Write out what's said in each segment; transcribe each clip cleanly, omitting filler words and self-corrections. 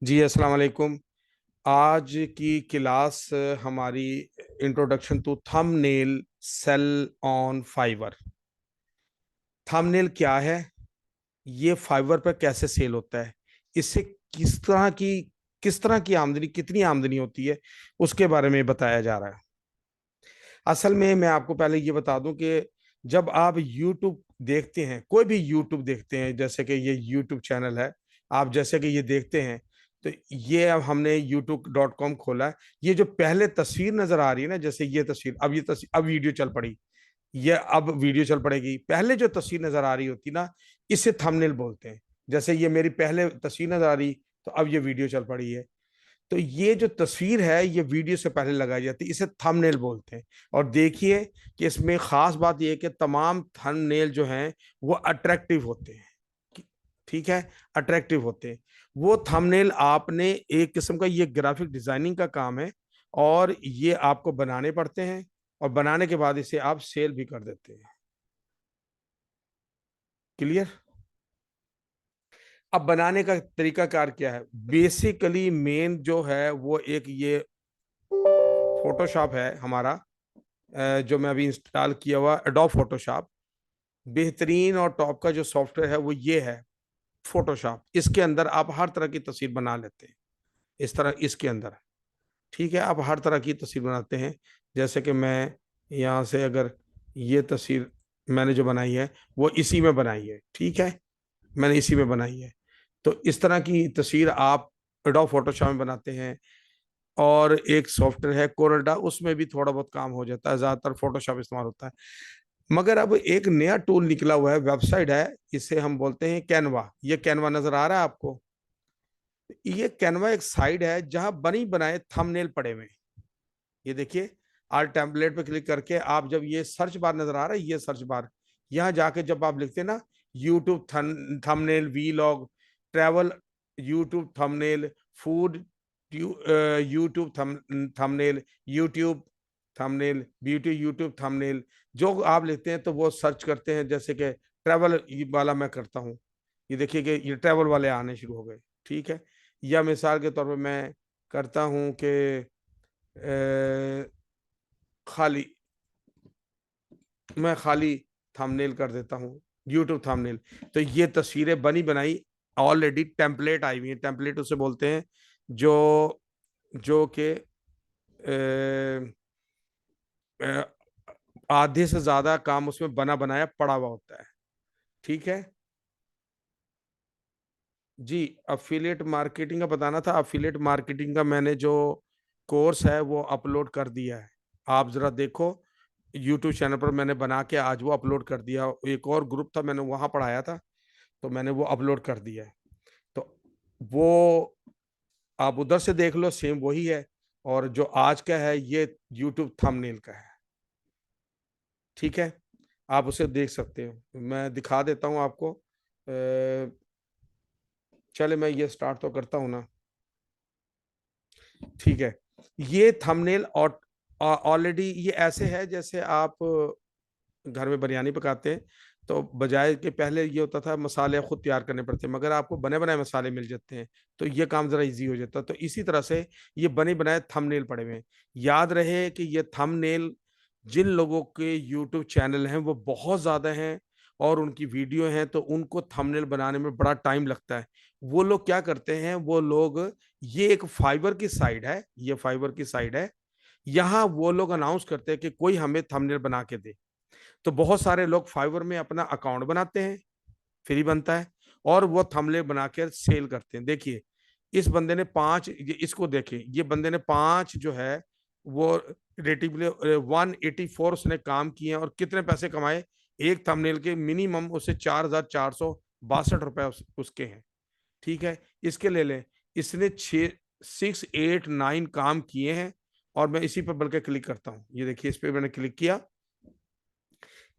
जी, अस्सलाम वालेकुम। आज की क्लास हमारी introduction to thumbnail sell on Fiverr. Thumbnail क्या है, ये फाइवर पर कैसे सेल होता है, इससे किस तरह की किस तरह की आमदनी, कितनी आमदनी होती है, उसके बारे में बताया जा रहा है। असल में मैं आपको पहले ये बता दूं कि जब आप YouTube देखते हैं, कोई भी YouTube देखते हैं, जैसे कि ये YouTube चैनल है, आप जैसे कि ये देखते हैं, तो ये अब हमने youtube.com खोला है। ये जो पहले तस्वीर नजर आ रही है ना, जैसे ये तस्वीर, अब ये तस्वीर, अब वीडियो चल पड़ी, ये अब वीडियो चल पड़ेगी। पहले जो तस्वीर नजर आ रही होती ना, इसे थंबनेल बोलते हैं। जैसे ये मेरी पहले तस्वीर नजर आ रही, तो अब ये वीडियो चल पड़ी है। तो ये जो तस्वीर है, ये वीडियो से पहले लगाई जाती है, इसे थंबनेल बोलते हैं। और देखिए कि इसमें खास बात यह है कि तमाम थंबनेल जो हैं वो अट्रैक्टिव होते हैं। ठीक है, अट्रैक्टिव होते हैं वो थंबनेल। आपने एक किस्म का, ये ग्राफिक डिजाइनिंग का काम है, और ये आपको बनाने पड़ते हैं, और बनाने के बाद इसे आप सेल भी कर देते हैं। क्लियर। अब बनाने का तरीका कार क्या है, बेसिकली मेन जो है वो एक ये फोटोशॉप है हमारा, जो मैं अभी इंस्टॉल किया हुआ, एडोब फोटोशॉप। बेहतरीन और टॉप का जो सॉफ्टवेयर है वो ये है, फोटोशॉप। इसके अंदर आप हर तरह की तस्वीर बना लेते हैं, इस तरह इसके अंदर। ठीक है, आप हर तरह की तस्वीर बनाते हैं। जैसे कि मैं यहाँ से, अगर ये तस्वीर मैंने जो बनाई है वो इसी में बनाई है, ठीक है, मैंने इसी में बनाई है। तो इस तरह की तस्वीर आप एडोब फोटोशॉप में बनाते हैं। और एक सॉफ्टवेयर है कोरल्डा, उसमें भी थोड़ा बहुत काम हो जाता है, ज्यादातर फोटोशॉप इस्तेमाल होता है। मगर अब एक नया टूल निकला हुआ है, वेबसाइट है, इसे हम बोलते हैं कैनवा। ये कैनवा नजर आ रहा है आपको? ये कैनवा एक साइट है जहां बनी बनाए थंबनेल पड़े हुए हैं। ये देखिए, आल टेम्पलेट पे क्लिक करके आप, जब ये सर्च बार नजर आ रहा है, ये सर्च बार, यहाँ जाके जब आप लिखते हैं ना, YouTube thumbnail, vlog, travel YouTube thumbnail, food YouTube thumbnail, YouTube thumbnail, beauty YouTube thumbnail, जो आप लिखते हैं तो वो सर्च करते हैं। जैसे कि ट्रैवल वाला मैं करता हूँ, ये देखिए कि ये ट्रैवल वाले आने शुरू हो गए। ठीक है, या मिसाल के तौर पे मैं करता हूँ कि खाली, मैं खाली थंबनेल कर देता हूँ, यूट्यूब थंबनेल। तो ये तस्वीरें बनी बनाई ऑलरेडी टेम्पलेट आई हुई है। टेम्पलेट उसे बोलते हैं जो जो कि आधे से ज्यादा काम उसमें बना बनाया पड़ा हुआ होता है। ठीक है जी। अफिलिएट मार्केटिंग का बताना था। अफिलिएट मार्केटिंग का मैंने जो कोर्स है वो अपलोड कर दिया है, आप जरा देखो। यूट्यूब चैनल पर मैंने बना के आज वो अपलोड कर दिया। एक और ग्रुप था, मैंने वहां पढ़ाया था, तो मैंने वो अपलोड कर दिया है। तो वो आप उधर से देख लो, सेम वही है। और जो आज का है ये यूट्यूब थंबनेल का है। ठीक है, आप उसे देख सकते हो, मैं दिखा देता हूँ आपको। चले, मैं ये स्टार्ट तो करता हूँ ना। ठीक है, ये थंबनेल और ऑलरेडी ये ऐसे है जैसे आप घर में बिरयानी पकाते हैं, तो बजाय के पहले ये होता था मसाले खुद तैयार करने पड़ते, मगर आपको बने बनाए मसाले मिल जाते हैं, तो ये काम जरा इजी हो जाता है। तो इसी तरह से ये बने बनाए थंबनेल पड़े हुए हैं। याद रहे कि ये थंबनेल, जिन लोगों के यूट्यूब चैनल हैं वो बहुत ज्यादा हैं और उनकी वीडियो हैं, तो उनको थंबनेल बनाने में बड़ा टाइम लगता है। वो लोग क्या करते हैं, वो लोग, ये एक फाइवर की साइड है, ये फाइवर की साइड है, यहाँ वो लोग अनाउंस करते हैं कि कोई हमें थंबनेल बना के दे। तो बहुत सारे लोग फाइवर में अपना अकाउंट बनाते हैं, फ्री बनता है, और वो थंबनेल बना के सेल करते हैं। देखिए, इस बंदे ने पांच, इसको देखिए, ये बंदे ने पांच जो है वो रेटिवली 184 उसने काम किए और कितने पैसे कमाए। एक थंबनेल के मिनिमम उसे 4,462 रुपए उसके हैं। ठीक है, इसके ले लें, इसने 6, 8, 9 काम किए हैं। और मैं इसी पर बल्कि क्लिक करता हूँ, ये देखिए, इस पर मैंने क्लिक किया,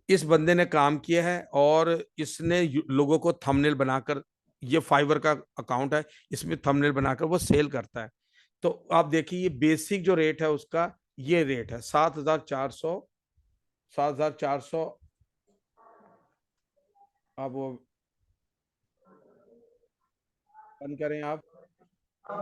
इस बंदे ने काम किया है और इसने लोगों को थंबनेल बनाकर, ये फाइवर का अकाउंट है, इसमें थंबनेल बनाकर वो सेल करता है। तो आप देखिए, ये बेसिक जो रेट है उसका, ये रेट है 7,400, 7,400। अब वो बंद करें आप। एक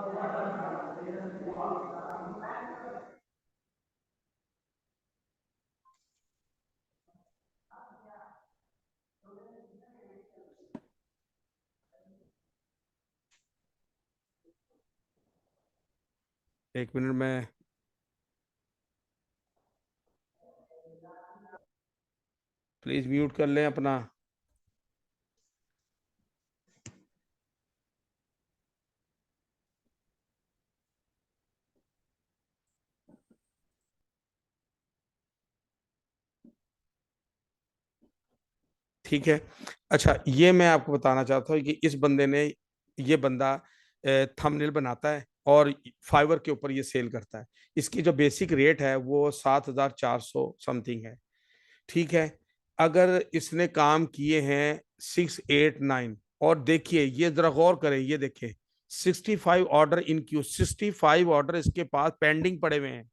मिनट में। प्लीज म्यूट कर लें अपना। ठीक है। अच्छा, ये मैं आपको बताना चाहता हूँ कि इस बंदे ने, ये बंदा थंबनेल बनाता है और फाइवर के ऊपर ये सेल करता है। इसकी जो बेसिक रेट है वो 7,400 समथिंग है। ठीक है। अगर इसने काम किए हैं 6, 8, 9, और देखिए ये जरा गौर करें, ये देखिए 65 ऑर्डर इन क्यू, 65 ऑर्डर इसके पास पेंडिंग पड़े हुए हैं,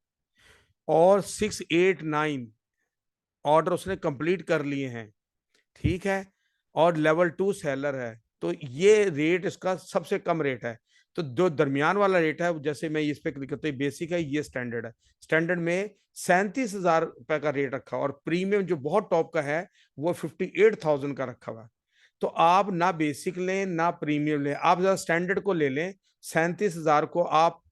और 6, 8, 9 ऑर्डर उसने कंप्लीट कर लिए हैं। ठीक है। और लेवल 2 सेलर है। तो ये रेट इसका सबसे कम रेट है। तो जो दरमियान वाला रेट है, जैसे मैं इस पे क्लिक करता हूँ, बेसिक है, ये स्टैंडर्ड है। स्टैंडर्ड में 37,000 रुपए का रेट रखा, और प्रीमियम जो बहुत टॉप का है वो 58,000 का रखा हुआ। तो आप ना बेसिक लें ना प्रीमियम लें, आप जरा स्टैंडर्ड को ले लें। 37,000 को आप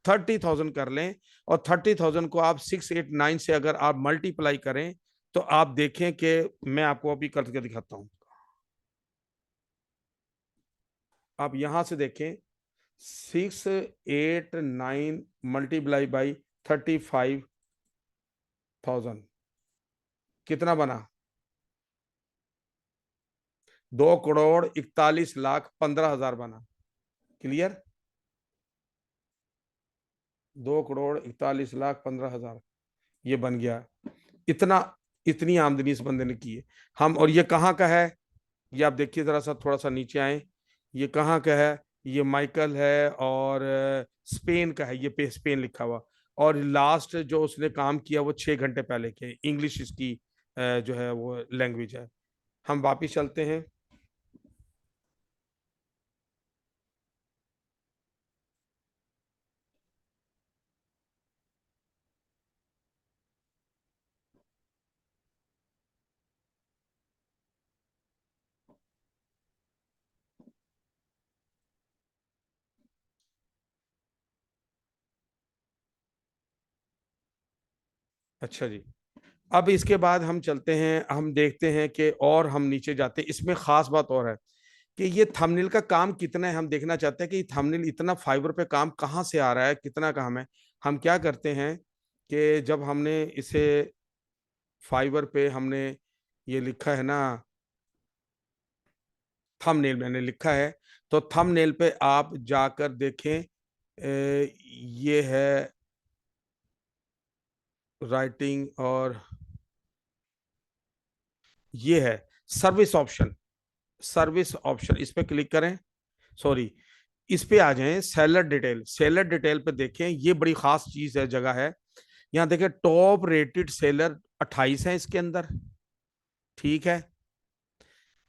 30,000 कर लें, और 30,000 को आप 6, 8, 9 से अगर आप मल्टीप्लाई करें, तो आप देखें कि मैं आपको अभी करके दिखाता हूं। आप यहां से देखें, 6, 8, 9 मल्टीप्लाई बाई 35,000 कितना बना? 2,41,15,000 बना। क्लियर? 2,41,15,000 ये बन गया। इतना, इतनी आमदनी इस बंदे ने की है। हम, और ये कहाँ का है? ये आप देखिए जरा सा, थोड़ा सा नीचे आए। ये कहाँ का है? ये माइकल है, और स्पेन का है। ये पे स्पेन लिखा हुआ। और लास्ट जो उसने काम किया वो 6 घंटे पहले के, इंग्लिश इसकी जो है वो लैंग्वेज है। हम वापिस चलते हैं। अच्छा जी। अब इसके बाद हम चलते हैं, हम देखते हैं कि, और हम नीचे जाते हैं। इसमें खास बात और है कि ये थंबनेल का काम कितना है, हम देखना चाहते हैं कि थंबनेल इतना फाइबर पे काम कहाँ से आ रहा है, कितना काम है। हम क्या करते हैं कि जब हमने इसे फाइवर पे हमने ये लिखा है ना, थंबनेल मैंने लिखा है, तो थंबनेल पे आप जाकर देखें, ये है राइटिंग, और ये है सर्विस ऑप्शन। सर्विस ऑप्शन इस पे क्लिक करें। सॉरी, इस पे आ जाएं, सेलर डिटेल। सेलर डिटेल पे देखें, ये बड़ी खास चीज है, जगह है। यहाँ देखें, टॉप रेटेड सेलर 28 है इसके अंदर। ठीक है।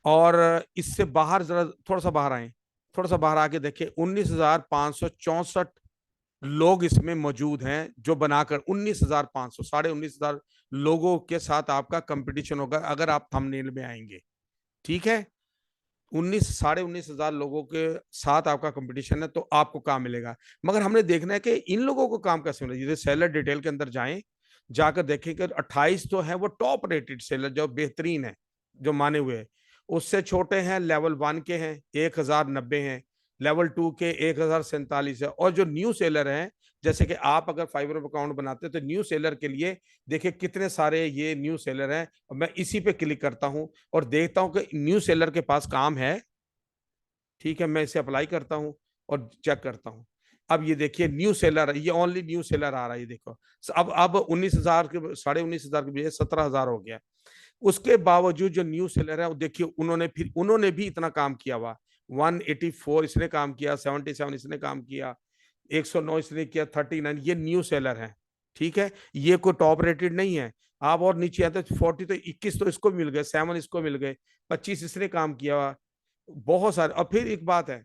और इससे बाहर जरा थोड़ा सा बाहर आए, थोड़ा सा बाहर आके देखें, 19,564 लोग इसमें मौजूद हैं, जो बनाकर 19,500, 19,500 लोगों के साथ आपका कंपटीशन होगा अगर आप थंबनेल में आएंगे। ठीक है। 19,500 लोगों के साथ आपका कंपटीशन है, तो आपको काम मिलेगा। मगर हमने देखना है कि इन लोगों को काम कैसे मिलेगा। जैसे सेलर डिटेल के अंदर जाएं, जाकर देखें कि 28 तो है वो टॉप रेटेड सेलर, जो बेहतरीन है, जो माने हुए हैं। उससे छोटे हैं, लेवल 1 के हैं 1,090 हैं, लेवल 2 के 1,047 है। और जो न्यू सेलर हैं, जैसे कि आप अगर फाइवर अकाउंट बनाते हैं, तो न्यू सेलर के लिए देखिए कितने सारे ये न्यू सेलर हैं। और मैं इसी पे क्लिक करता हूं और देखता हूं कि न्यू सेलर के पास काम है। ठीक है, मैं इसे अप्लाई करता हूं और चेक करता हूं। अब ये देखिए न्यू सेलर, ये ओनली न्यू सेलर आ रहा है, ये देखो। अब 19,000 के, 19,500 के बजाय 17,000 हो गया। उसके बावजूद जो न्यू सेलर है, वो देखिए उन्होंने भी इतना काम किया हुआ। 184 इसने काम किया, 77 इसने काम किया, 109 इसने किया, 39 ये न्यू सेलर है। ठीक है। ये कोई टॉप रेटेड नहीं है। आप और नीचे आते 40, तो 21 तो इसको मिल गए, 7 इसको मिल गए, 25 इसने काम किया हुआ, बहुत सारे। और फिर एक बात है,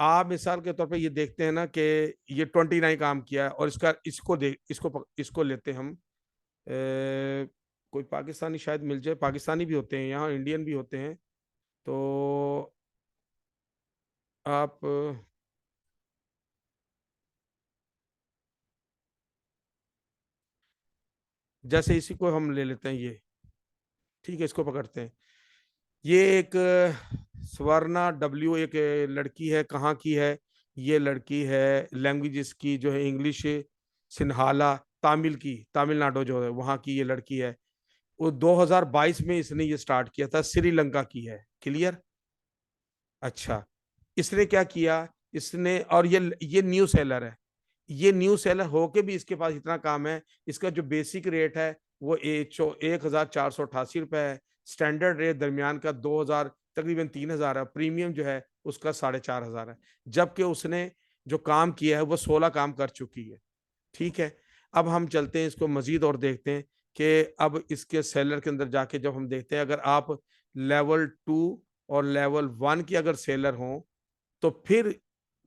आप मिसाल के तौर पे ये देखते हैं ना कि ये 29 काम किया है, और इसका इसको लेते हैं हम। कोई पाकिस्तानी शायद मिल जाए, पाकिस्तानी भी होते हैं यहाँ, इंडियन भी होते हैं। तो आप जैसे इसी को हम ले लेते हैं ये, ठीक है, इसको पकड़ते हैं। ये एक स्वर्णा डब्ल्यू, एक लड़की है, कहाँ की है ये लड़की? है लैंग्वेजेस की जो है, इंग्लिश, सिन्हाला, तमिल की, तमिलनाडु जो है वहाँ की ये लड़की है। वो 2022 में इसने ये स्टार्ट किया था, श्रीलंका की है। क्लियर? अच्छा, इसने क्या किया, इसने, और ये न्यू सेलर है। ये न्यू सेलर होके भी इसके पास इतना काम है। इसका जो बेसिक रेट है वो 1488 रुपए है। स्टैंडर्ड रेट दरमियान का 2000, तकरीबन 3000 है। प्रीमियम जो है उसका 4500 है। जबकि उसने जो काम किया है वो 16 काम कर चुकी है। ठीक है, अब हम चलते हैं इसको मजीद और देखते हैं कि अब इसके सेलर के अंदर जाके जब हम देखते हैं, अगर आप लेवल 2 और लेवल 1 की अगर सेलर हों तो फिर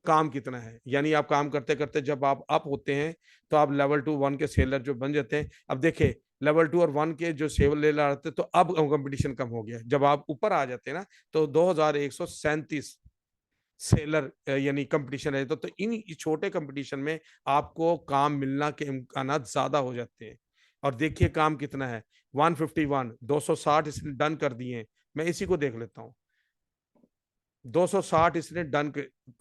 काम कितना है। यानी आप काम करते करते जब आप अप होते हैं तो आप लेवल 2 1 के सेलर जो बन जाते हैं। अब देखे, लेवल 2 और 1 के जो सेलर आते तो अब कंपटीशन कम हो गया। जब आप ऊपर आ जाते हैं ना तो 2137 सेलर यानी कंपटीशन है। तो इन छोटे कंपटीशन में आपको काम मिलना के इम्कान ज्यादा हो जाते हैं। और देखिए काम कितना है, 151, 260 इसने डन कर दिए हैं। मैं इसी को देख लेता हूँ। 260 इसने डन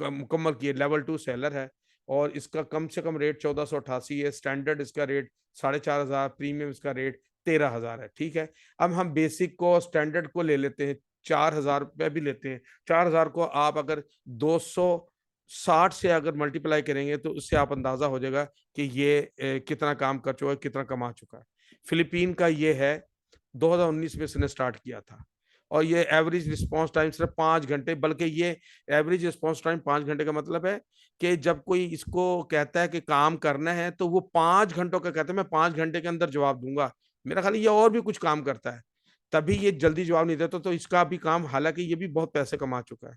मुकम्मल किए। लेवल 2 सेलर है, और इसका कम से कम रेट 1488 है। स्टैंडर्ड इसका रेट 4500, प्रीमियम इसका रेट 13,000 है। ठीक है, अब हम बेसिक को स्टैंडर्ड को ले लेते हैं, 4000 रुपये भी लेते हैं। 4000 को आप अगर 260 से अगर मल्टीप्लाई करेंगे तो उससे आप अंदाजा हो जाएगा कि ये कितना काम कर चुका है, कितना कमा चुका है। फिलीपीन का ये है, 2019 में इसने स्टार्ट किया था, और ये एवरेज रिस्पॉन्स टाइम सिर्फ 5 घंटे। बल्कि ये एवरेज रिस्पॉन्स टाइम 5 घंटे का मतलब है कि जब कोई इसको कहता है कि काम करना है तो वो 5 घंटों का कहता है, मैं 5 घंटे के अंदर जवाब दूंगा। मेरा ख्याल ये और भी कुछ काम करता है, तभी ये जल्दी जवाब नहीं देता। तो इसका भी काम, हालांकि ये भी बहुत पैसे कमा चुका है।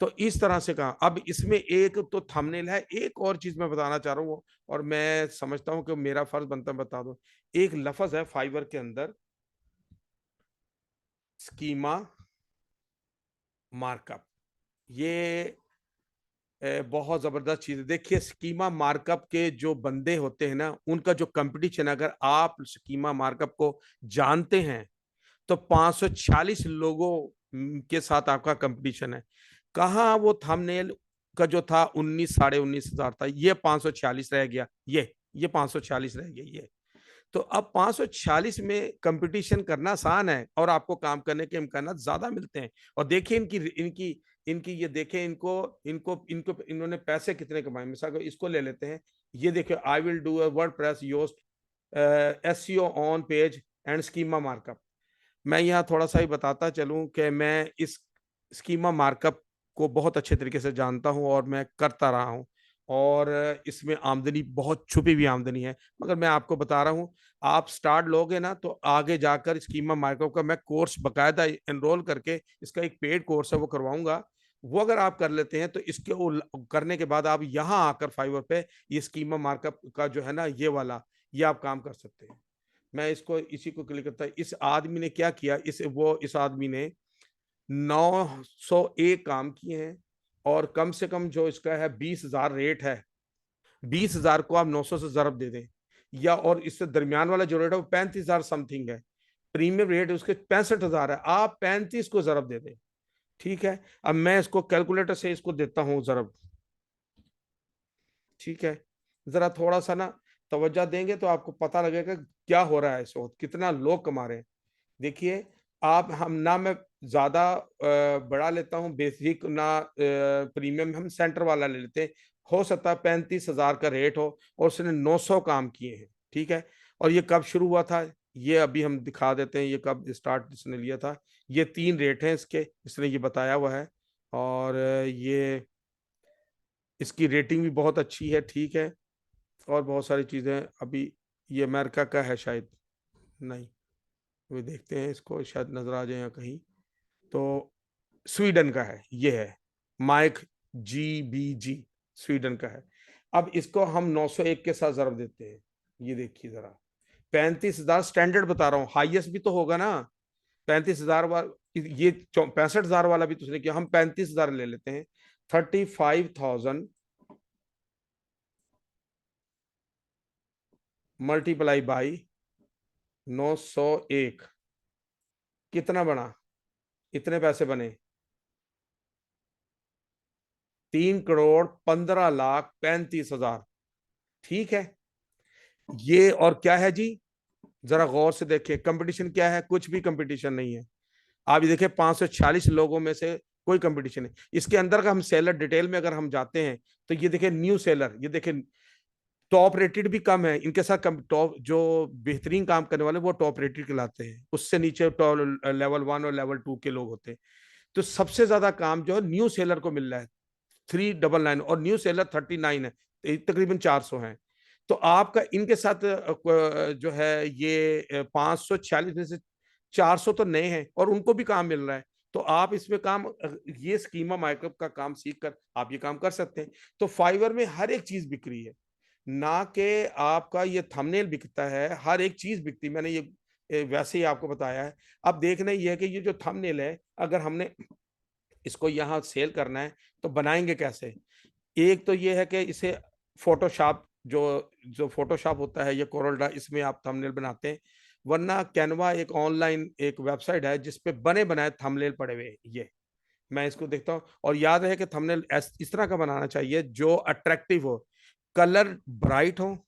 तो इस तरह से कहा। अब इसमें एक तो थंबनेल है, एक और चीज मैं बताना चाह रहा हूँ, और मैं समझता हूँ कि मेरा फर्ज बनता है बता दो। एक लफ्ज है फाइवर के अंदर, स्कीमा मार्कअप। ये बहुत जबरदस्त चीज है। देखिए, स्कीमा मार्कअप के जो बंदे होते हैं ना, उनका जो कंपटीशन, अगर आप स्कीमा मार्कअप को जानते हैं तो 546 लोगों के साथ आपका कंपटीशन है। कहाँ वो थंबनेल का जो था 19 साढ़े 19 हजार था, ये 546 रह गया। ये 546 रह गया ये। तो अब 546 में कंपटीशन करना आसान है, और आपको काम करने के इम्कान ज्यादा मिलते हैं। और देखिए इनकी इनकी इनकी ये देखें, इनको इनको इनको इन्होंने पैसे कितने कमाए। मिसाल को इसको ले लेते हैं। ये देखिए, I will do a WordPress Yoast SEO on page and schema markup. मैं यहाँ थोड़ा सा ही बताता चलूं कि मैं इस स्कीमा मार्कअप को बहुत अच्छे तरीके से जानता हूं, और मैं करता रहा हूं। और इसमें आमदनी, बहुत छुपी हुई आमदनी है। मगर मैं आपको बता रहा हूं, आप स्टार्ट लोगे ना तो आगे जाकर स्कीमा मार्कअप का मैं कोर्स बकायदा एनरोल करके, इसका एक पेड कोर्स है वो करवाऊंगा। वो अगर आप कर लेते हैं तो इसके करने के बाद आप यहाँ आकर फाइवर पे ये स्कीमा मार्कअप का जो है ना, ये वाला, ये आप काम कर सकते हैं। मैं इसको इसी को क्लिक करता है। इस आदमी ने क्या किया, इस आदमी ने 901 काम किए हैं, और कम से कम जो इसका है 20,000 रेट है। 20,000 को आप 900 से जरब दे दें, या और इससे दरमियान वाला जो रेट है वो 35,000 समथिंग है। प्रीमियम रेट उसके 65,000 है, आप 35 को जरब दे दें। ठीक है, अब मैं इसको कैलकुलेटर से इसको देता हूँ जरब। ठीक है, जरा थोड़ा सा ना तवज्जो देंगे तो आपको पता लगेगा क्या हो रहा है इस वक्त, कितना लोग कमा रहे हैं। देखिए, आप हम ना, मैं ज्यादा बड़ा लेता हूँ बेसिक ना, प्रीमियम हम सेंटर वाला ले लेते हैं। हो सकता है 35,000 का रेट हो, और उसने 900 काम किए हैं। ठीक है, और ये कब शुरू हुआ था, ये अभी हम दिखा देते हैं, ये कब स्टार्ट इसने लिया था। ये 3 रेट हैं इसके, इसने ये बताया हुआ है। और ये इसकी रेटिंग भी बहुत अच्छी है। ठीक है, और बहुत सारी चीजें अभी। ये अमेरिका का है शायद, नहीं, अभी देखते हैं इसको, शायद नजर आ जाए या कहीं। तो स्वीडन का है, ये है माइक GBG, स्वीडन का है। अब इसको हम 901 के साथ जरब देते हैं, ये देखिए जरा, 35,000 स्टैंडर्ड बता रहा हूँ, हाईएस्ट भी तो होगा ना। 35,000 वाला, ये 65,000 वाला भी तो उसने किया, हम 35,000 ले लेते हैं। 35,000 मल्टीप्लाई बाई 901, कितना बना, इतने पैसे बने, 3,15,35,000। ठीक है, ये और क्या है जी, जरा गौर से देखिए, कंपटीशन क्या है, कुछ भी कंपटीशन नहीं है। आप ये देखिए 546 लोगों में से कोई कंपटीशन नहीं। इसके अंदर का हम सेलर डिटेल में अगर हम जाते हैं तो ये देखिए न्यू सेलर, ये देखिए टॉप रेटेड भी कम है इनके साथ, कम टॉप जो बेहतरीन काम करने वाले वो टॉप रेटेड कहलाते हैं, उससे नीचे टॉप लेवल 1 और लेवल 2 के लोग होते हैं। तो सबसे ज्यादा काम जो है न्यू सेलर को मिल रहा है, 399, और न्यू सेलर 39 है, तकरीबन 400 है। तो आपका इनके साथ जो है ये 546 में से 400 तो नए हैं और उनको भी काम मिल रहा है। तो आप इसमें काम, ये स्कीमा मार्कअप का काम सीख कर आप ये काम कर सकते हैं। तो फाइवर में हर एक चीज बिक रही है, ना कि आपका ये थंबनेल बिकता है, हर एक चीज बिकती है। मैंने ये वैसे ही आपको बताया है। अब देखना ये है कि ये जो थंबनेल है, अगर हमने इसको यहाँ सेल करना है तो बनाएंगे कैसे। एक तो ये है कि इसे फोटोशॉप, जो जो फोटोशॉप होता है, ये कोरोल्ड्रा, इसमें आप थंबनेल बनाते हैं। वरना कैनवा एक ऑनलाइन एक वेबसाइट है जिसपे बने बनाए थंबनेल पड़े हुए हैं। ये मैं इसको देखता हूँ, और याद रहे कि थंबनेल इस तरह का बनाना चाहिए जो अट्रैक्टिव हो, कलर ब्राइट हो,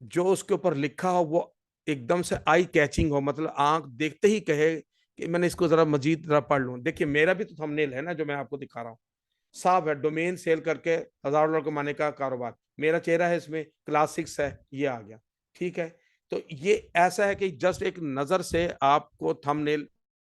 जो उसके ऊपर लिखा हो वो एकदम से आई कैचिंग हो, मतलब आंख देखते ही कहे कि मैंने इसको जरा मजीद जरा पढ़ लूं। देखिए मेरा भी तो थंबनेल है ना जो मैं आपको दिखा रहा हूँ, साफ है, डोमेन सेल करके $1,000 कमाने का कारोबार, मेरा चेहरा है इसमें, क्लास 6 है, ये आ गया। ठीक है, तो ये ऐसा है कि जस्ट एक नजर से आपको थंबनेल